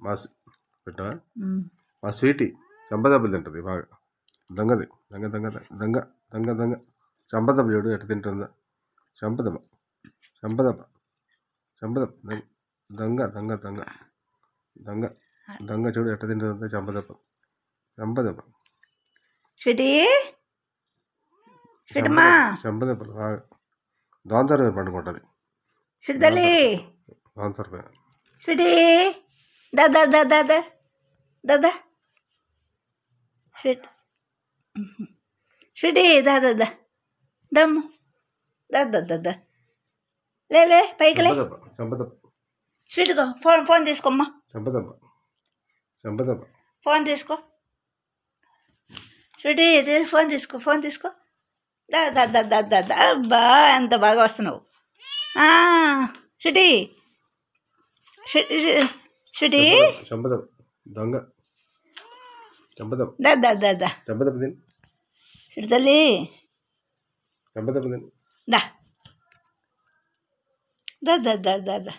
మా పెట్టవా మా స్వీటీ చంపదెబ్బలు తింటుంది బాగా. దొంగది దొంగ దొంగ దొంగ దొంగ దొంగ చంపదెబ్బ చూడు ఎట్ట తింటుందా. చంపదెబ్బ చంపదెబ్బ చంపదెబ్బ దొంగ దొంగ దొంగ దొంగ దొంగ చూడు ఎట్ట తింటుందా. చంపదెబ్బ చంపదెబ్బ చంపదెబ్బలు బాగా దోంతర పండుకుంటుంది. దోంతర స్వీటీ దాదా దాదా దాదా స్వీటీ దాదా దా దమ్ము దాదా దాదా లే పైకి లే. చంపదెబ్బ స్వీట్గా ఫోన్ తీసుకోమ్మా. చంపదెబ్బ చంపదెబ్బ ఫోన్ తీసుకో స్వీటీ, ఫోన్ తీసుకో దాదా దాదా దాదా. అబ్బా ఎంత బాగా వస్తున్నావు స్వీటీ. స్వీటీ చంపదెబ్బ దొంగ చంపదెబ్బ దాదా దాదా చంపదెబ్బ తిని స్వీటీ తల్లి చంపదెబ్బ తిని దా దాదా దాదా